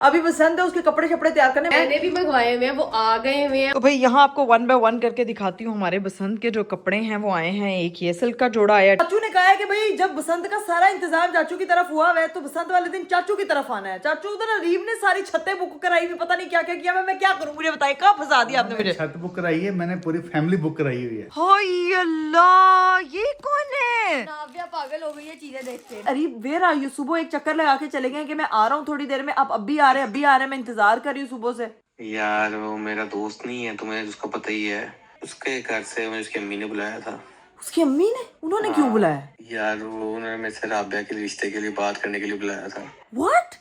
अभी बसंत है उसके कपड़े शपड़े तैयार करने, मैंने भी मंगवाए हुए हैं, वो आ गए हुए हैं। तो भाई यहाँ आपको 1 बाय 1 करके दिखाती हूँ। हमारे बसंत के जो कपड़े हैं वो आए हैं। एक ये सिल्क का जोड़ा आया। चाचू ने कहा है कि भाई जब बसंत का सारा इंतजाम चाचू की तरफ हुआ है तो बसंत वाले दिन चाचू की तरफ आना है। चाचू उधर अरीब ने सारी छतें बुक कराई हुई, पता नहीं क्या क्या किया। मैं क्या करूँ, मुझे बताइए, कहाँ फंसा दिया आपने मुझे। छत बुक कराई है मैंने, पूरी फैमिली बुक कराई हुई है। हाय अल्लाह, ये कौन है? नाव्या पागल हो गई है चीजें देख के। अरे वेर आर यू? सुबह एक चक्कर लगा के चले गए कि मैं आ रहा हूँ थोड़ी देर में, आप अब भी आ रहे हैं, अब भी आ रहे हैं, मैं इंतजार कर रही हूँ सुबह से। यार वो मेरा दोस्त नहीं है, तुम्हें उसका पता ही है। उसके घर से मुझे उसकी अम्मी ने बुलाया था। उसकी अम्मी ने? उन्होंने क्यों बुलाया? यार वो उन्होंने मेरे से राबिया के रिश्ते के लिए बात करने के लिए बुलाया था। व्हाट?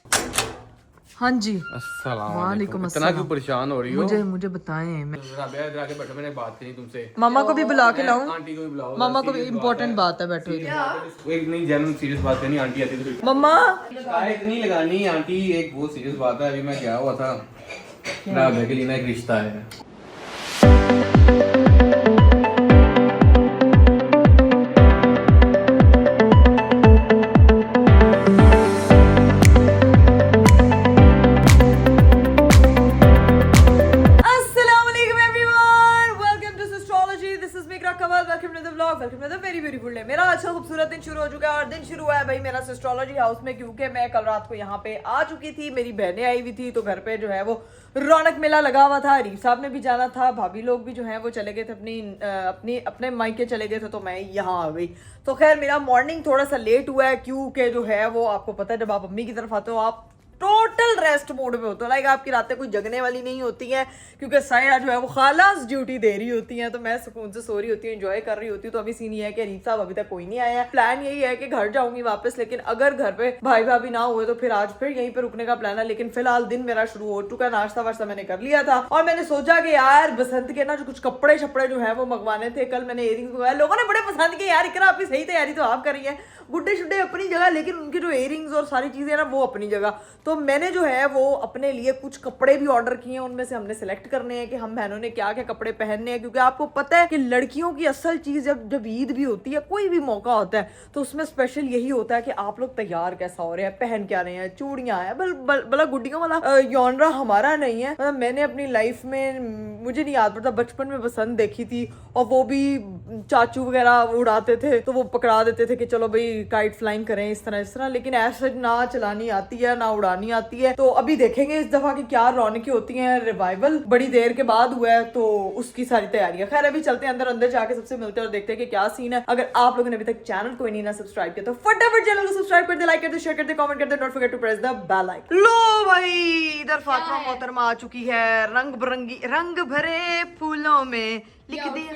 हाँ जी, अस्सलाम वालेकुम वालेकुम। इतना क्यों परेशान हो रही हो? मुझे बताएं। मैं राबिया इधर आके बैठो, मैंने बात करनी तुमसे। मामा को भी बुला के लाऊं? आंटी को भी बुलाओ। मामा को भी इम्पोर्टेंट बात है, बैठो इधर। एक नहीं जनरल सीरियस बात करनी, आंटी आती तो मम्मा शिकायत नहीं लगानी। आंटी एक बहुत सीरियस बात है, अभी मैं गया हुआ था, राबिया के लिए ना एक रिश्ता है। मेरा अच्छा खूबसूरत दिन शुरू हो चुका है और दिन शुरू हुआ है भाई मेरा एस्ट्रोलॉजी हाउस में, क्योंकि मैं कल रात को यहाँ पे आ चुकी थी, मेरी बहनें आई हुई थी, तो घर पे जो है वो रौनक मेला लगा हुआ था। रीफ साहब ने भी जाना था, भाभी लोग भी जो है वो चले गए थे अपने मायके चले गए थे, तो मैं यहाँ आ गई। तो खैर मेरा मॉर्निंग थोड़ा सा लेट हुआ है, क्योंकि जो है वो आपको पता है जब आप अम्मी की तरफ आते हो आप टोटल रेस्ट मोड में होते हो। लाइक आपकी रातें कोई जगने वाली नहीं होती हैं, क्योंकि सायरा जो है वो खालास ड्यूटी दे रही होती हैं, तो मैं सुकून से सो रही होती हूँ, एंजॉय कर रही होती हूँ। तो अभी सीन ये है कि रीफ साहब अभी तक कोई नहीं आया है। प्लान यही है कि घर जाऊंगी वापस, लेकिन अगर घर पे भाई भाभी ना हुए तो फिर आज फिर यहीं पे रुकने का प्लान है। लेकिन फिलहाल दिन मेरा शुरू हो चुका है, नाश्ता वाश्ता मैंने कर लिया था और मैंने सोचा कि यार बसंत के ना जो कुछ कपड़े शपड़े जो है वो मंगवाने थे। कल मैंने इयरिंग्स मंगवाए, लोगों ने बड़े पसंद किए। यार इकरा आपकी सही तैयारी तो आप कर रही है, गुड्डे शुड्डे अपनी जगह, लेकिन उनके जो इयरिंग्स और सारी चीजें ना वो अपनी जगह। तो मैंने जो है वो अपने लिए कुछ कपड़े भी ऑर्डर किए हैं, उनमें से हमने सेलेक्ट करने हैं कि हम बहनों ने क्या क्या कपड़े पहनने हैं। क्योंकि आपको पता है कि लड़कियों की असल चीज जब ईद भी होती है, कोई भी मौका होता है, तो उसमें स्पेशल यही होता है कि आप लोग तैयार कैसा हो रहे हैं, पहन क्या रहे हैं, चूड़ियां हैं। भला गुड्डियों वाला यौनरा हमारा नहीं है। मतलब मैंने अपनी लाइफ में, मुझे नहीं याद पड़ता, बचपन में बसंत देखी थी और वो भी चाचू वगैरह उड़ाते थे तो वो पकड़ा देते थे कि चलो भाई काइट फ्लाइंग करें इस तरह, लेकिन ऐसे ना चलानी आती है ना उड़ानी आती है। तो अभी देखेंगे इस दफा की क्या रौनकें होती हैं। रिवाइवल बड़ी देर के बाद हुआ है तो उसकी सारी तैयारियां। खैर अभी चलते हैं अंदर जाके सबसे मिलते हैं और देखते हैं कि क्या सीन है। अगर आप लोगों ने अभी तक चैनल को नहीं ना सब्सक्राइब किया तो फटाफट चैनल को सब्सक्राइब कर दे, लाइक कर दे, शेयर कर दे, कमेंट कर दे, don't forget to press the bell icon. लो भाई इधर फातिमा मोहतरमा आ चुकी है, रंग बिरंगी रंग भरे फूलों में लिख दिया।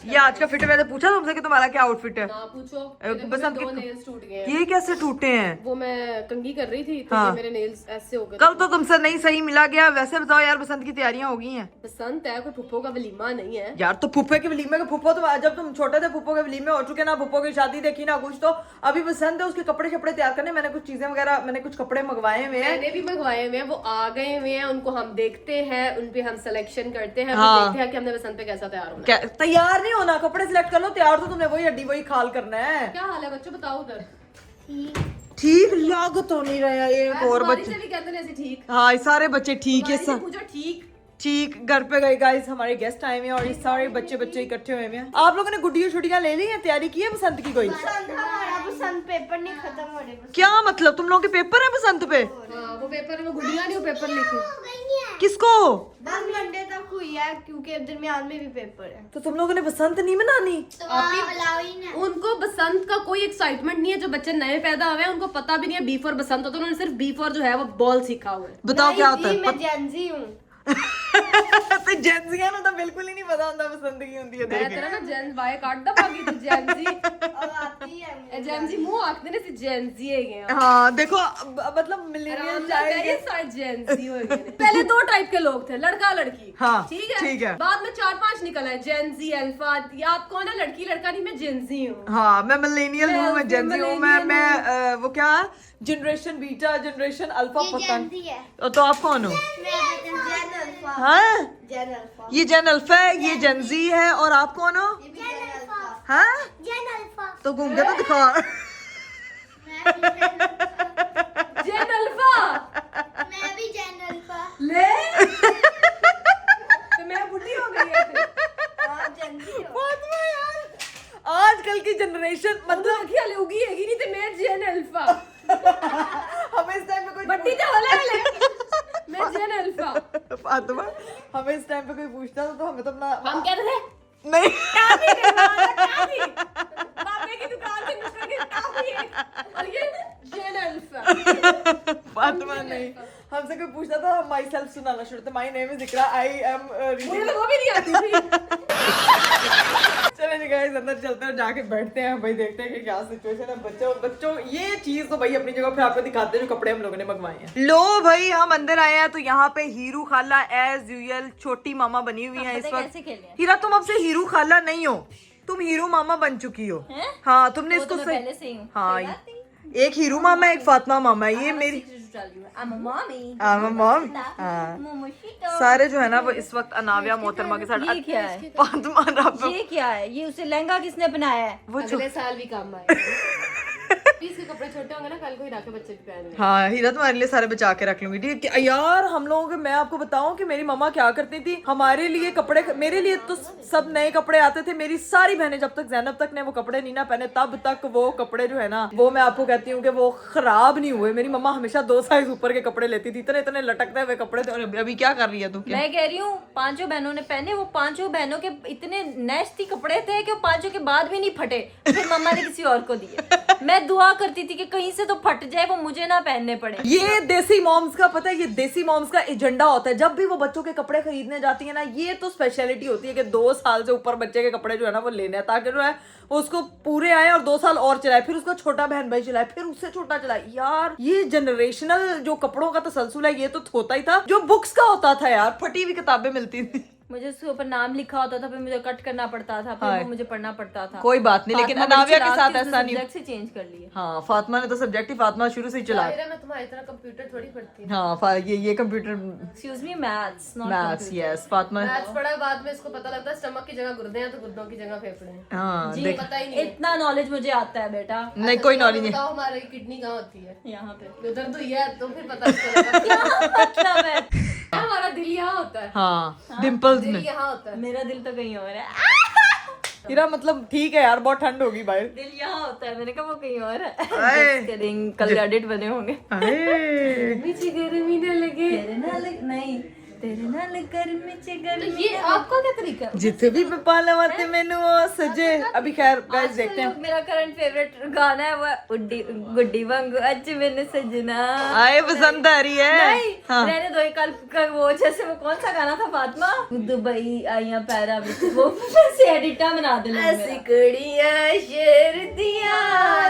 ये आज का फिट है। मैंने पूछा तुमसे कि तुम्हारा क्या आउटफिट है? ना पूछो, बसंत दो नेल्स टूट गए हैं। ये कैसे टूटे हैं? वो मैं कंघी कर रही थी तो हाँ। ये मेरे नेल्स ऐसे हो गए। कल तो तुमसे नहीं सही मिला गया। वैसे बताओ यार, बसंत की तैयारियां हो गई हैं? बसंत है, कोई फुप्पो का वलीमा नहीं है यार। तो फुप्पे के वलीमे के फुप्पो तो जब तुम छोटे थे फुप्पो के वलीमे हो चुके ना, फुप्पो की शादी देखी ना कुछ। तो अभी बसंत है, उसके कपड़े शपड़े तैयार करने। मैंने कुछ चीजें वगैरह, मैंने कुछ कपड़े मंगवाए हुए हैं। मैंने भी मंगवाए हुए हैं, वो आ गए हुए हैं, उनको हम देखते हैं, उन पे हम सिलेक्शन करते हैं, हाँ। देखते हैं कि हमने बसंत पे कैसा तैयार होना है। तैयार नहीं होना, कपड़े सिलेक्ट कर लो। तैयार तो तुमने वही हड्डी वही खाल करना है। क्या हाल है बच्चों, बताओ उधर। ठीक लाग तो नहीं रहा है एक और बच्चे। कहते हैं ऐसे ठीक। हाँ सारे बच्चे ठीक है सब पूछो ठीक। ठीक। घर पे गए गाइस, हमारे गेस्ट आए हुए हैं और ये सारे बच्चे इकट्ठे हुए हैं। आप लोगों ने गुड्डियां छुट्टियां ले ली हैं, तैयारी की है बसंत की? कोई बसंत पेपर नहीं खत्म हो रहे। क्या मतलब? तुम लोगों के पेपर है बसंत पे? हाँ, वो पेपर में गुड्डियां नहीं, वो पेपर लिखे। किसको? बस मंडे तक हुई है क्योंकि दरमियान में भी पेपर है। तो तुम लोगों ने बसंत नहीं मनानी? उनको बसंत का कोई एक्साइटमेंट नहीं है। जो बच्चे नए पैदा हुए हैं उनको पता भी नहीं है बीफोर बसंत होता है। उन्होंने सिर्फ बीफोर जो है वो बॉल सीखा हुआ है। बताओ क्या होता है? मैं जेंजी हूँ। तो जेंजियां तो बिल्कुल ही नहीं पता होता बसंत की होती है। मैं तेरा ना जेन वाई काट दा पागी तू जेंजी। अब आती है जेंजी मुंह आखते ने सी जेंजी है गए। हाँ देखो मतलब मिलेनियल चाइल्ड ये सारे जेंजी हो गए। पहले दो टाइप के लोग थे, लड़का लड़की। हाँ, ठीक है, ठीक है। बाद में 4-5 निकल आए, जेंजी, अल्फा। याद कौन है? लड़की लड़का नहीं, मैं जेंजी हूँ। हाँ मैं मिलेनियल हूँ, मैं जेंजी हूँ। मैं millennial वो क्या जनरेशन बीटा, जनरेशन अल्फा पता जेंजी है। तो आप कौन हो? जेन अल्फा। हाँ जेन अल्फा। ये जेन अल्फा है, ये जेंजी है, और आप कौन हो? जेन अल्फा। हाँ जेन अल्फा। तो घूम के तो दिखा। जेन अल्फा। मैं भी चैनल पर ले तो मैं बुढ़ी हो गई है फिर। आप जल्दी हो। फातिमा यार, आजकल की जनरेशन मतलब क्या लोगी हैगी नहीं तो मैं जेन अल्फा हमें इस टाइम पे कोई बट्टी तो होले ले मैं जेन अल्फा। फातिमा, हमें इस टाइम पे कोई पूछता तो हमें तो अपना हम कह रहे थे नहीं बाबे की दुकान से निकल के काफी है और ये जेन अल्फा। फातिमा नहीं, हमसे कोई पूछता था हम माई सेल्फ सुनाना शुरू थे। My name is Iqra, I am मुझे तो वो भी नहीं आती थी। चले गाइस अंदर चलते हैं, जाके बैठते हैं भाई, देखते हैं कि क्या सिचुएशन है। बच्चों ये चीज तो भाई अपनी जगह पे आपको दिखाते हैं जो कपड़े हम लोगों ने मंगवाए हैं। लो भाई हम अंदर आए हैं तो यहाँ पे हीरू खाला एज यूजुअल छोटी मामा बनी हुई है इस वक्त। हीरा तुम अब से हीरू खाला नहीं हो, तुम हीरू मामा बन चुकी हो। हाँ तुमने इसको पहले से ही हूँ। हाँ एक हीरू मामा एक फातिमा मामा है, ये मेरी मॉम। सारे जो है ना वो इस वक्त अनाविया मोहतरमा के साथ। ये क्या है? फातिमा रब ये क्या है? ये उसे लहंगा किसने बनाया है? वो अगले साल भी काम आएगा। इसके कपड़े छोटे होंगे ना, कल को हीरा के बच्चे भी पहनेंगे। हाँ हीरा तुम्हारे लिए सारे बचा के रख लूंगी, ठीक है यार। हम लोगों के, मैं आपको बताऊं कि मेरी मम्मा क्या करती थी, हमारे लिए कपड़े, मेरे लिए तो सब नए कपड़े आते थे। मेरी सारी बहनें, जब तक जैनब तक ने वो कपड़े नहीं ना पहने तब तक वो कपड़े जो है ना, वो मैं आपको कहती हूँ कि वो खराब नहीं हुए। मेरी मम्मा हमेशा 2 साइज ऊपर के कपड़े लेती थी, इतने इतने लटकते हुए कपड़े थे। और अभी क्या कर रही है तू? मैं कह रही हूँ 5 बहनों ने पहने, वो 5 बहनों के इतने नेस्टी कपड़े थे कि वो 5 के बाद भी नहीं फटे, फिर मम्मा ने किसी और को दिए। मैं दुआ करती थी कि कहीं से तो फट जाए, वो मुझे ना पहनने पड़े। ये देसी मॉम्स का, पता है ये देसी मॉम्स का एजेंडा होता है। जब भी वो बच्चों के कपड़े खरीदने जाती है ना, ये तो स्पेशलिटी होती है कि 2 साल से ऊपर बच्चे के कपड़े जो है ना वो लेने हैं, ताकि जो है उसको पूरे आए और 2 साल और चलाए, फिर उसका छोटा बहन भाई चलाए, फिर उससे छोटा चलाए। यार ये जनरेशनल जो कपड़ों का तसलसल है, ये तो होता ही था जो बुक्स का होता था यार, फटी हुई किताबें मिलती थी। मुझे उसके ऊपर नाम लिखा होता था, फिर मुझे कट करना पड़ता था, फिर वो मुझे पढ़ना पड़ता था। कोई बात नहीं, लेकिन अनाविया के साथ ऐसा नहीं। सब्जेक्ट से चेंज कर लिए। हाँ फातिमा ने तो सब्जेक्ट ही फातिमा शुरू से ही चला। मैं तुम्हारी तरह कंप्यूटर थोड़ी पढ़ती हूँ। हाँ ये computer excuse me, maths not maths. Yes Fatima. Maths पढ़ा, बाद में इसको पता लगता है स्टमक की जगह गुर्दे हैं तो गुर्दों की जगह फेफड़े हैं। हाँ जी पता ही नहीं, इतना नॉलेज मुझे आता है बेटा। नहीं कोई नॉलेज नहीं। बताओ हमारी किडनी कहाँ होती है? यहाँ पे। दर्द हुई है तो फिर पता चलेगा क्या मतलब है। हमारा दिल यहाँ होता है। हाँ डिम्पल्स में। यहाँ होता है, मेरा दिल तो कहीं और है। हीरा मतलब ठीक है यार, बहुत ठंड होगी बाहर। दिल यहाँ होता है, मैंने कहा वो कहीं और है। आए। Just kidding, कल एडिट बने होंगे। नीचे गर्मी न लगे, तेरे ना लग नहीं, तेरे ना लग गर्मी चे गर्मी। ये आपका क्या तरीका है? जिथे भी पाला वाते मेनू ओ सजे। अभी खैर गाइस देखते हैं। मेरा करंट फेवरेट गाना है वो उड्डी गुड्डी वांगू अज मैंने सजना। आए पसंद आ रही है। नहीं रहने दो, कल का वो जैसे वो कौन सा गाना था फातिमा, दुबई आइया पैरा विच, वो से एडिटा बना दे लोग। ऐसी कुड़ियां शेर दिया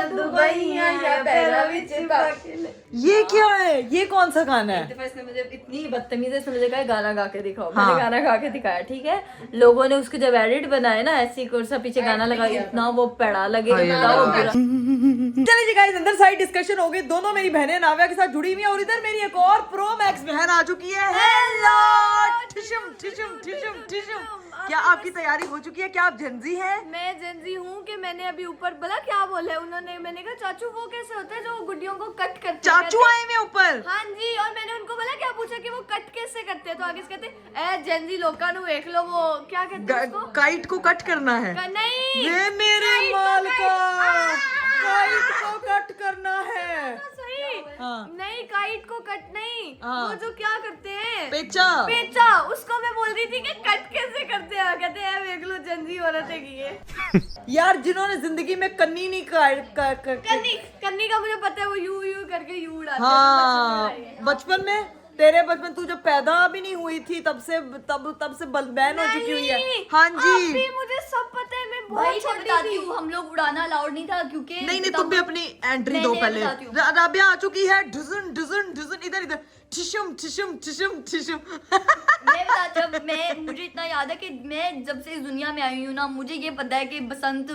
दुबई आइया पैरा विच पाके। ये क्या है? ये कौन सा गाना है? तो इसने मुझे इतनी बदतमीजी से मुझे कहा गाना गा के दिखाओ। मैंने गाना गा के दिखाया, ठीक है। लोगों ने उसके जब एडिट बनाए ना, ऐसी कोर्सा पीछे गाना लगा, इतना वो पेड़ा लगे, इतना वो बुरा। चलिए जी गाइस अंदर साइड डिस्कशन हो गई। दोनों मेरी बहनें नाविया के साथ जुड़ी हुई हैं और इधर मेरी एक और प्रो मैक्स बहन आ चुकी है। हेलो ठिशुम ठिशुम ठिशुम ठिशुम। क्या आपकी तैयारी हो चुकी है? क्या आप जेंजी हैं? मैं जेंजी हूँ कि मैंने अभी ऊपर बोला क्या बोला है उन्होंने, मैंने कहा चाचू वो कैसे होता है जो गुड्डियों को कट करते हैं? चाचू आए हुए ऊपर। हाँ जी, और मैंने उनको बोला क्या पूछा कि वो कट कैसे करते हैं, तो आगे से कहते ए जेंजी लोका नु देख लो वो क्या कहते हैं उसको, काइट को कट करना है। नहीं ये मेरे काइट को माल का काइट। काइट को कट करना है। सही हाँ। नहीं, काइट को कट नहीं, हाँ। वो जो क्या करते हैं पेचा। पेचा, उसको मैं बोल रही थी कि कट कैसे करते हैं, कहते हैं देख लो जेंजी औरतें की है। यार जिन्होंने जिंदगी में कन्नी नहीं कन्नी का मुझे पता है, वो यू यू करके यू उड़ाते हैं, हाँ तो बचपन में तेरे बचपन, तू जब पैदा भी नहीं हुई थी तब से बहन हो चुकी हुई है। हाँ जी अभी मुझे सब पता है, मैं भाई बहुत मैं छोटी बताती थी। हूँ, हम लोग उड़ाना अलाउड नहीं था क्योंकि नहीं तुम भी अपनी एंट्री दो मैं पहले। बताती हूँ। राबिया आ चुकी है। ढुजुन ढुजुन ढुजुन, इधर इधर ठिशुम ठिशुम ठिशुम ठिशुम। मैं बताती हूँ, मुझे इतना याद है कि मैं जब से इस दुनिया में आई हूँ ना, मुझे ये पता है कि बसंत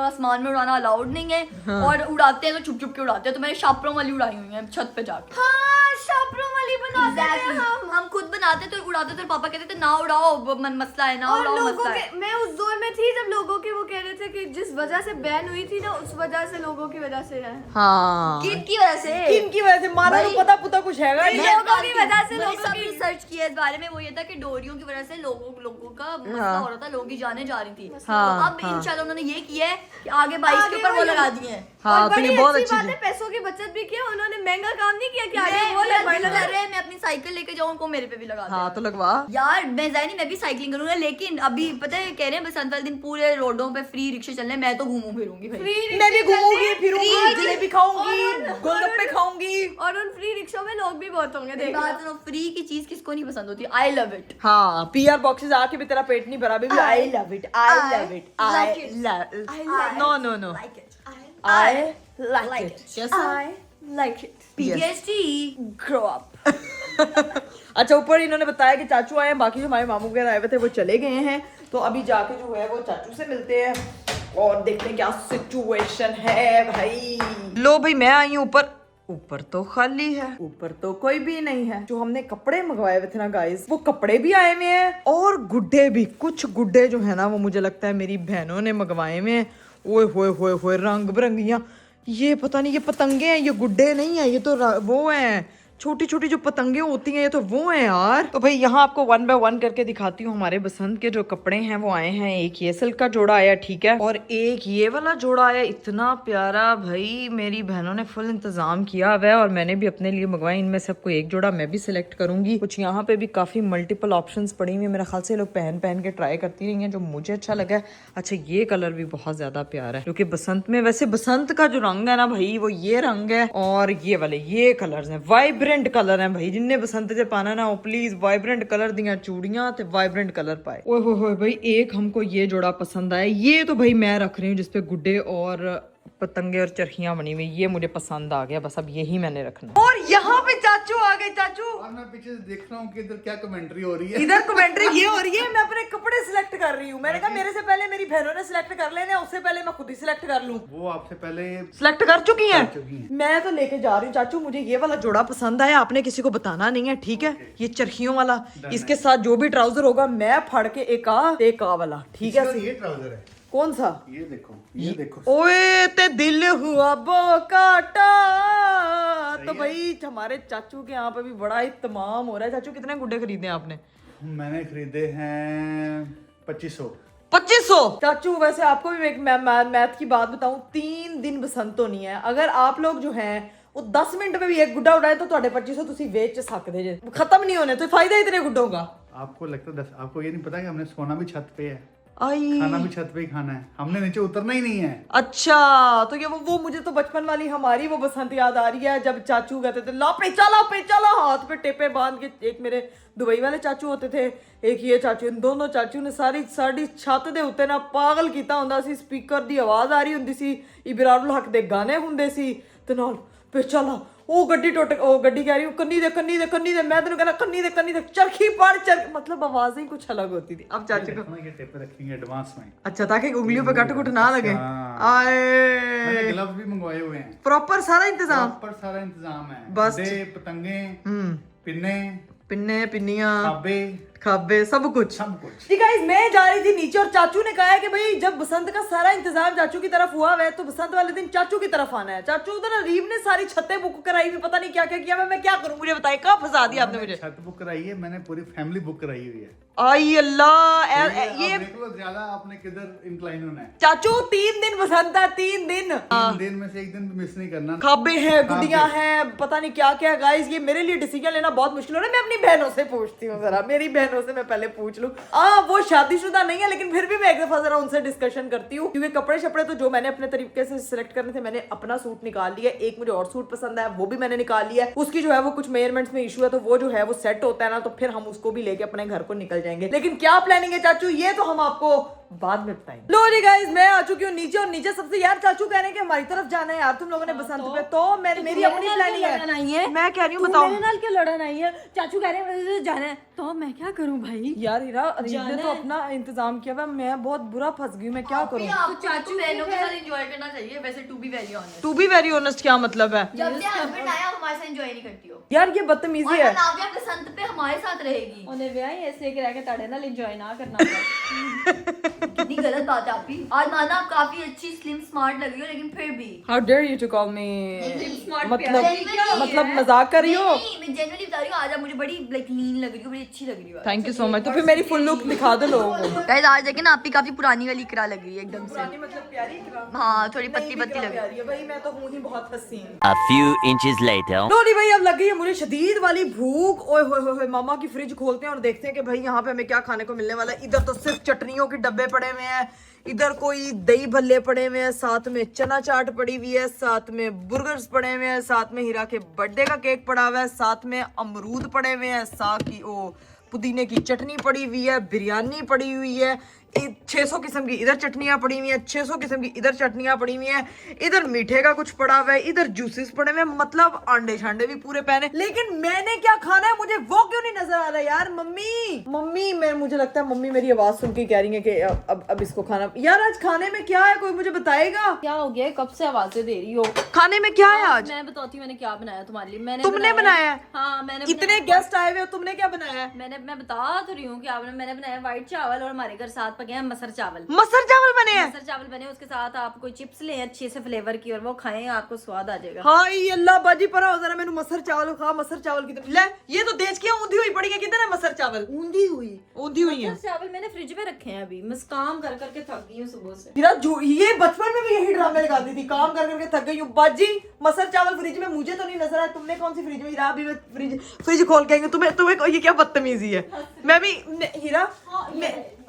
आसमान में उड़ाना अलाउड नहीं है। हाँ। और उड़ाते हैं तो छुप छुप के उड़ाते हैं, तो मैंने शापरों वाली उड़ाई हुई है छत पे जाके। हाँ शापरों वाली बनाते हैं Exactly. हम। हम खुद बनाते तो उड़ाते तो पापा कहते थे ना उड़ाओ मसला है, ना और उड़ाओ लोगों मसला के, है। मैं उस दौर में थी जब लोगों के वो कह रहे थे कि जिस वजह से बैन हुई थी ना, उस वजह से लोगों की वजह से है। हाँ किनकी वजह से? किनकी वजह से? मारा तो पता पुता कुछ है भाई, लोगों की वजह से, मैंने लोगों सब की रिसर्च किया इस बारे में। वो ये था कि डोरियों की वजह से लोगों का मसला हो रहा था, लोगों की जानें जा रही थी। हाँ, तो अब इंशाल्लाह उन्होंने ये किया है कि आगे 22 के ऊपर वो लगा दिए हैं। हाँ और तो बड़ी ये बहुत अच्छी अच्छी बात है, पैसों की बचत भी किया उन्होंने, महंगा काम नहीं किया कि आगे मैं वो मेरा लगा दिल कर रहा है मैं अपनी साइकिल लेके जाऊं, उनको मेरे पे भी लगा हाँ दे। तो लगवा यार मैं जानी मैं भी साइकिलिंग करूंगा, लेकिन अभी पता है कह रहे हैं बसंत वाले दिन पूरे रोडों पे फ्री रिक्शे चलने, मैं तो घूमूं फिरूंगी भाई। फ्री मैं भी रिक्शे घूमूंगी चलते, फिरूंगी, जलेबी खाऊंगी, और- गोलगप्पे खाऊंगी। और उन फ्री रिक्शों में लोग भी बहुत होंगे, मेरी देखना। बात सुनो, फ्री की चीज किसको नहीं पसंद होती? I love it. हाँ पीआर बॉक्सेस आके भी तेरा पेट नहीं भरा, baby I love it, I love it, I like it. Love, no no no, like it I like like it. it. कैसा? I like it. PTSD Grow up. अच्छा ऊपर इन्होंने बताया कि चाचू आए हैं, बाकी जो हमारे मामू वगैरह आए हुए थे वो चले गए हैं, तो अभी जाके जो है वो चाचू से मिलते हैं और देखते हैं क्या सिचुएशन है भाई। लो भाई मैं आई हूँ ऊपर, ऊपर तो खाली है, ऊपर तो कोई भी नहीं है। जो हमने कपड़े मंगवाए हुए थे ना गाइस, वो कपड़े भी आए हुए हैं और गुड्डे भी। कुछ गुड्डे जो है ना वो मुझे लगता है मेरी बहनों ने मंगवाए हुए हैं। ओए होए होए होए रंग बिरंगियां, ये पता नहीं ये पतंगे हैं, ये गुड्डे नहीं है, ये तो वो हैं छोटी छोटी जो पतंगे होती हैं, ये तो वो हैं यार। तो भाई यहाँ आपको 1 बाय 1 करके दिखाती हूँ। हमारे बसंत के जो कपड़े हैं वो आए हैं, एक ये सिल्क का जोड़ा आया, ठीक है, और एक ये वाला जोड़ा आया, इतना प्यारा। भाई मेरी बहनों ने फुल इंतजाम किया हुआ है और मैंने भी अपने लिए मंगवाए। इनमें से कोई एक जोड़ा मैं भी सिलेक्ट करूंगी। कुछ यहाँ पे भी काफी मल्टीपल ऑप्शंस पड़ी हुई है, मेरे ख्याल से लोग पहन पहन के ट्राई करती रही हैं, जो मुझे अच्छा लगा है। अच्छा ये कलर भी बहुत ज्यादा प्यारा है, क्योंकि बसंत में वैसे बसंत का जो रंग है ना भाई वो ये रंग है, और ये वाले ये कलर्स हैं, वाइब्रेंट कलर है भाई। जिनने बसंत से पाना ना वो प्लीज वाइब्रेंट कलर दिया चूड़ियां ते वाइब्रेंट कलर पाए। ओए होए होए भाई एक हमको ये जोड़ा पसंद आया, ये तो भाई मैं रख रही हूँ जिसपे गुड्डे और पतंगे और चरखियां बनी हुई, ये मुझे पसंद आ गया, बस अब यही मैंने रखना। और यहाँ पे चाचू आ गए। चाचू और मैं पीछे से देख रहा हूँ कि इधर क्या कमेंट्री हो रही है। इधर कमेंट्री ये हो रही है, मैं अपने कपड़े सिलेक्ट कर रही हूँ। मैंने कहा मेरे से पहले मेरी बहनों ने सिलेक्ट कर लेने, उससे पहले मैं खुद ही सिलेक्ट कर लूँ। वो आपसे पहले सिलेक्ट कर चुकी हैं। कर चुकी हैं। मैं तो लेके जा रही हूँ चाचू, मुझे ये वाला जोड़ा पसंद आया, आपने किसी को बताना नहीं है, ठीक है? ये चरखियों वाला, इसके साथ जो भी ट्राउजर होगा मैं फाड़ के एक आ वाला, ठीक है? ये ट्राउजर है, कौन सा? ये देखो, ये देखो। ओए ते दिल हुआ बोकाटा। तो भाई हमारे चाचू के यहाँ पे भी बड़ा इत्तमाम हो रहा है। चाचू कितने गुड्डे खरीदे हैं आपने? मैंने खरीदे हैं 2500। 2500। चाचू वैसे आपको भी एक मैथ की बात बताऊं, 3 दिन बसंत होनी है। अगर आप लोग जो हैं वो 10 मिनट में भी एक गुड्डा उड़ाए तो ਤੁਹਾਡੇ 2500 ਤੁਸੀਂ ਵੇਚ ਸਕਦੇ ਜੇ, खत्म नहीं होने, तो फायदा इतने गुड्डों का। आपको लगता है 10, आपको ये नहीं पता कि हमने सोना भी छत पे है, आई खाना भी छत पे ही खाना है, हमने नीचे उतरना ही नहीं है। अच्छा तो ये वो मुझे तो बचपन वाली हमारी वो बसंत याद आ रही है, जब चाचू कहते थे ला पेचा हाथ पे टेपे बांध के। एक मेरे दुबई वाले चाचू होते थे, एक ये चाचू, इन दोनों चाचू ने साडी छत ਦੇ ਉੱਤੇ ਨਾ ਪਾਗਲ ਕੀਤਾ ਹੁੰਦਾ ਸੀ। ਸਪੀਕਰ ਦੀ ਆਵਾਜ਼ ਆ ਰਹੀ ਹੁੰਦੀ ਸੀ, ਇਬਰਾਰੁਲ ਹਕ ਦੇ ਗਾਣੇ ਹੁੰਦੇ ਸੀ ਤੇ ਨਾਲ पेचा ला। ਉਹ ਗੱਡੀ ਟੁੱਟ, ਉਹ ਗੱਡੀ ਕਹਿ ਰਹੀ ਕੰਨੀ ਦੇ मैं तेन कहना ਕੰਨੀ ਦੇ चरखी पाड़ चरखी, मतलब आवाजें ही कुछ अलग होती थी। अब चाचू को ये टेपे रखेंगे एडवांस में। अच्छा ताकि उंगलियों पे कट कुट ना लगे। हाँ। आए मैंने ग्लव्स भी मंगवाए हुए हैं, प्रॉपर सारा इंतजाम, प्रॉपर सारा इंतजाम है। बस। गुड्डे, पतंगे, पिन्ने, पिन्ने पिन्नियां खाबे, खाबे सब कुछ। सब कुछ। जी गाइस मैं जा रही थी नीचे और चाचू ने कहा है कि भाई जब बसंत का सारा इंतजाम चाचू की तरफ हुआ है तो बसंत वाले दिन चाचू की तरफ आना है। चाचू उधर रीम ने सारी छतें बुक कराई हुई, पता नहीं क्या क्या किया। मैं क्या करूं, मुझे बताइए, कहाँ फंसा दिया आपने मुझे? छत बुक कराई है मैंने, पूरी फैमिली बुक कराई हुई है। आई अल्लाह ये आप देख लो ज्यादा आपने किधर इंक्लाइन होना है। चाचू 3 दिन बसंत है, 3 दिन 3 दिन में से एक दिन मिस नहीं करना। खाबे हैं, गुड़ियां हैं, पता नहीं क्या क्या। गाइस ये मेरे लिए डिसीजन लेना बहुत मुश्किल हो रहा है। मैं अपनी बहनों से पूछती हूँ जरा, मेरी बहनों से मैं पहले पूछ लूं। वो शादीशुदा नहीं है लेकिन फिर भी मैं एक दफा जरा उनसे डिस्कशन करती हूँ, क्योंकि कपड़े शपड़े तो जो मैंने अपने तरीके से सिलेक्ट करने थे मैंने अपना सूट निकाल लिया। एक मुझे और सूट पसंद है वो भी मैंने निकाल लिया। उसकी जो है वो कुछ मेजरमेंट्स में इशू है तो वो जो है वो सेट होता है ना, तो फिर हम उसको भी लेके अपने घर को निकल जाएंगे। लेकिन क्या प्लानिंग है चाचू ये तो हम आपको बाद में बताएंगे। लो जी गाइस मैं आ चुकी हूँ नीचे, और नीचे सबसे यार चाचू कह रहे हैं कि हमारी तरफ जाना है यार तुम लोगों ने बसंत पे, तो मेरी अपनी प्लानिंग है। मैं कह रही हूँ बताओ, मेरे नाल क्यों लड़न आई है? चाचू कह रहे हैं जाना है तो मैं क्या करूं भाई? यार हीरा अरीब ने तो अपना इंतजाम किया हुआ, मैं बहुत बुरा फंस गई, मैं क्या करूं? तो चाचू बहनों के साथ एंजॉय करना चाहिए वैसे, to be very honest. To be very honest क्या मतलब है? जब से हस्बैंड आया हमारे साथ एंजॉय नहीं करती हो यार ये बदतमीजी है। नाव्या बसंत पे हमारे हमारे साथ रहेगी। उन्हें ब्याह ही ऐसे कि रह के तड़े ना एंजॉय ना करना कितनी गलत बात है आपकी। आज माना आप काफी अच्छी स्लिम स्मार्ट लग रही हो, लेकिन फिर भी How dare you to call me? smart मतलब मजाक कर रही हो? नहीं, मैं जनरली बता रही हूँ, आज आप मुझे बड़ी लाइक लीन लग रही हो, बड़ी अच्छी लग रही हो। Thank you so much. तो फिर मेरी फुल लुक दिखा दो लोगों को। गाइस आज देखें ना, आपकी काफी पुरानी वाली इकरा लग रही है एकदम से। मतलब प्यारी हाँ, थोड़ी पतली पतली लग रही है। भाई मैं तो हूँ ही बहुत हसीन। A few inches later. लो जी भाई, अब लग गई है मुझे शदीद वाली भूख। ओए होए होए, मामा की फ्रिज खोलते हैं और देखते हैं कि भाई यहाँ पे हमें क्या खाने को मिलने वाला है। इधर तो सिर्फ चटनियों के डब्बे पड़े हुए हैं, इधर कोई दही भल्ले पड़े हुए हैं, साथ में चना चाट पड़ी हुई है, साथ में बुर्गर्स पड़े हुए हैं, साथ में हीरा के बर्थडे का केक पड़ा हुआ है, साथ में अमरूद पड़े हुए हैं, साथ ही पुदीने की चटनी पड़ी हुई है, बिरयानी पड़ी हुई है, 600 किस्म की इधर चटनियां पड़ी हुई हैं, 600 किस्म की इधर चटनियां पड़ी हुई हैं, इधर मीठे का कुछ पड़ा हुआ है, इधर जूसेस पड़े हुए हैं, मतलब अंडे शांडे भी पूरे पहने। लेकिन मैंने क्या खाना है मुझे वो क्यों नहीं नजर आ रहा यार। मम्मी मुझे लगता है मम्मी मेरी आवाज सुन के कह रही है कि अब इसको खाना। यार आज खाने में क्या है, कोई मुझे बताएगा? क्या हो गया, कब से आवाजें दे रही हो? खाने में क्या है आज? मैं बताती हूँ मैंने क्या बनाया तुम्हारे लिए। मैंने तुमने बनाया है? हाँ मैंने इतने गेस्ट आए हुए हो, तुमने क्या बनाया है? मैं बता तो रही हूँ कि मैंने बनाया व्हाइट चावल और हमारे घर साथ पके हैं मसर चावल। मसर चावल बने हैं? मसर चावल बने, उसके साथ आप कोई चिप्स लें अच्छे से फ्लेवर की और वो खाएं, आपको स्वाद आ जाएगा। हाय अल्लाह बाजी परा हो जरा, मैंने मसर चावल खा। मसर चावल किधर? ले ये तो देश की ऊंधी हुई पड़ी है। किधर है मसर चावल? ऊंधी हुई है। मसर चावल मैंने फ्रिज में रखे हैं अभी, मैं काम कर करके थक गई हूँ सुबह से। ये बचपन में भी यही ड्रामे लगाती थी, काम कर करके थक गई हूँ। बाजी मसर चावल फ्रिज में मुझे तो नहीं नजर आया। तुमने कौन सी फ्रिज में? हीरा अभी मैं फ्रिज खोल के आई हूँ। तुम्हें ये क्या बदतमीजी है? मैं भी हीरा